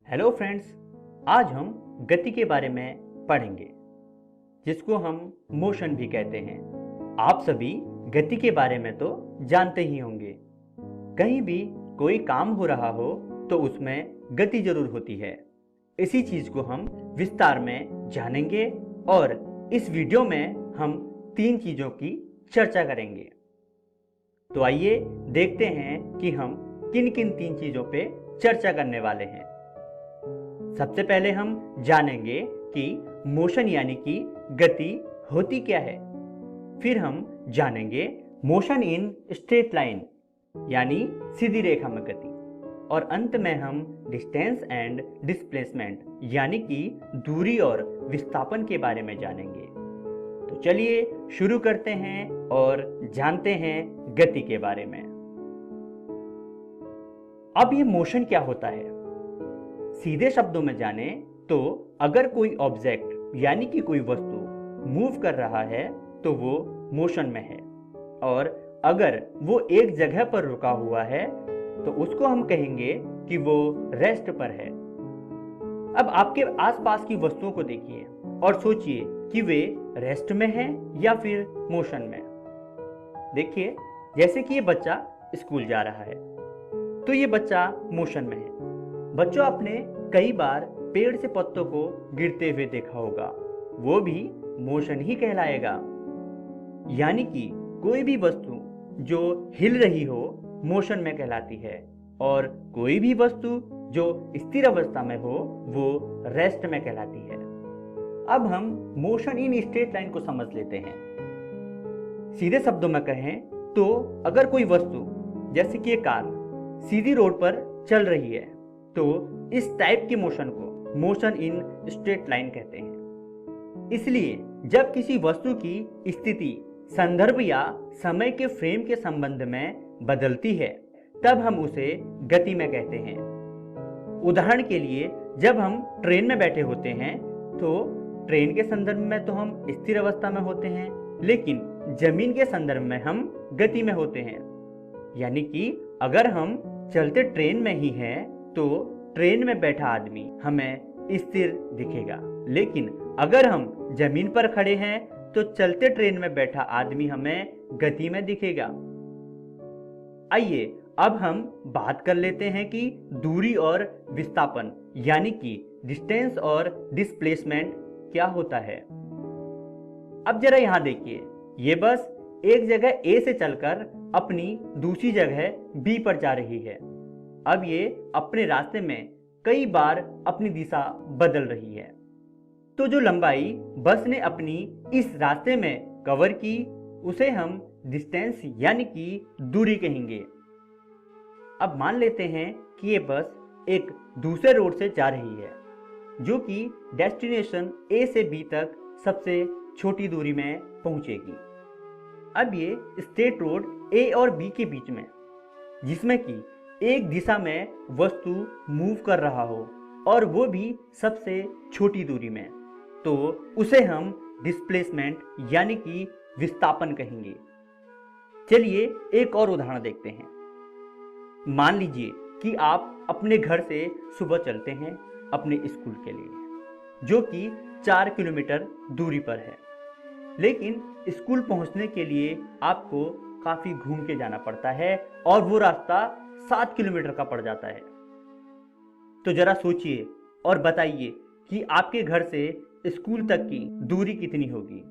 Hello friends, आज हम गति के बारे में पढ़ेंगे जिसको हम मोशन भी कहते हैं। आप सभी गति के बारे में तो जानते ही होंगे। कहीं भी कोई काम हो रहा हो तो उसमें गति जरूर होती है। इसी चीज को हम विस्तार में जानेंगे और इस वीडियो में हम 3 चीजों की चर्चा करेंगे। तो आइए देखते हैं कि हम किन किन 3 चीजों पे चर्चा करने वाले हैं। सबसे पहले हम जानेंगे कि मोशन यानी कि गति होती क्या है। फिर हम जानेंगे मोशन इन स्ट्रेट लाइन यानी सीधी रेखा में गति। और अंत में हम डिस्टेंस एंड डिस्प्लेसमेंट यानी कि दूरी और विस्थापन के बारे में जानेंगे। तो चलिए शुरू करते हैं और जानते हैं गति के बारे में। अब ये मोशन क्या होता है? सीधे शब्दों में जाने तो अगर कोई ऑब्जेक्ट यानी कि कोई वस्तु मूव कर रहा है तो वो मोशन में है, और अगर वो एक जगह पर रुका हुआ है तो उसको हम कहेंगे कि वो रेस्ट पर है। अब आपके आसपास की वस्तुओं को देखिए और सोचिए कि वे रेस्ट में हैं या फिर मोशन में। देखिए, जैसे कि ये बच्चा स्कूल जा रहा है तो ये बच्चा मोशन में है। बच्चों, आपने कई बार पेड़ से पत्तों को गिरते हुए देखा होगा, वो भी मोशन ही कहलाएगा। यानी कि कोई भी वस्तु जो हिल रही हो मोशन में कहलाती है, और कोई भी वस्तु जो स्थिर अवस्था में हो वो रेस्ट में कहलाती है। अब हम मोशन इन स्ट्रेट लाइन को समझ लेते हैं। सीधे शब्दों में कहें तो अगर कोई वस्तु जैसे कि एक कार सीधी रोड पर चल रही है तो इस टाइप के मोशन को मोशन इन स्ट्रेट लाइन कहते हैं। इसलिए जब किसी वस्तु की स्थिति संदर्भ या समय के फ्रेम के संबंध में बदलती है तब हम उसे गति में कहते हैं। उदाहरण के लिए, जब हम ट्रेन में बैठे होते हैं तो ट्रेन के संदर्भ में तो हम स्थिर अवस्था में होते हैं, लेकिन जमीन के संदर्भ में हम गति में होते हैं। यानी कि अगर हम चलते ट्रेन में ही हैं तो ट्रेन में बैठा आदमी हमें स्थिर दिखेगा, लेकिन अगर हम जमीन पर खड़े हैं तो चलते ट्रेन में बैठा आदमी हमें गति में दिखेगा। आइए अब हम बात कर लेते हैं कि दूरी और विस्थापन यानी कि डिस्टेंस और डिस्प्लेसमेंट क्या होता है। अब जरा यहां देखिए, ये बस एक जगह ए से चलकर अपनी दूसरी जगह बी पर जा रही है। अब ये अपने रास्ते में कई बार अपनी दिशा बदल रही है, तो जो लंबाई बस ने अपनी इस रास्ते में कवर की उसे हम डिस्टेंस यानी कि दूरी कहेंगे। अब मान लेते हैं कि ये बस एक दूसरे रोड से जा रही है जो कि डेस्टिनेशन ए से बी तक सबसे छोटी दूरी में पहुंचेगी। अब ये स्ट्रेट रोड ए और बी के बीच में, जिसमें कि एक दिशा में वस्तु मूव कर रहा हो और वो भी सबसे छोटी दूरी में, तो उसे हम डिस्प्लेसमेंट यानी कि विस्थापन कहेंगे। चलिए एक और उदाहरण देखते हैं। मान लीजिए कि आप अपने घर से सुबह चलते हैं अपने स्कूल के लिए, जो कि 4 किलोमीटर दूरी पर है, लेकिन स्कूल पहुंचने के लिए आपको काफी घूम के जाना पड़ता है और वो रास्ता 7 किलोमीटर का पड़ जाता है। तो जरा सोचिए और बताइए कि आपके घर से स्कूल तक की दूरी कितनी होगी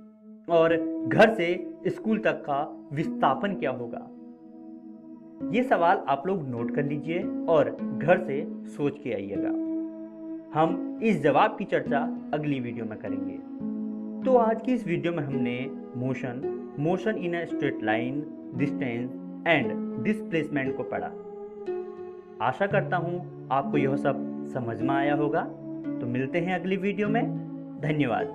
और घर से स्कूल तक का विस्थापन क्या होगा। ये सवाल आप लोग नोट कर लीजिए और घर से सोच के आइएगा। हम इस जवाब की चर्चा अगली वीडियो में करेंगे। तो आज की इस वीडियो में हमने motion in a straight line, distance and displacement को पढ़ा। आशा करता हूं आपको यह सब समझ में आया होगा। तो मिलते हैं अगली वीडियो में। धन्यवाद।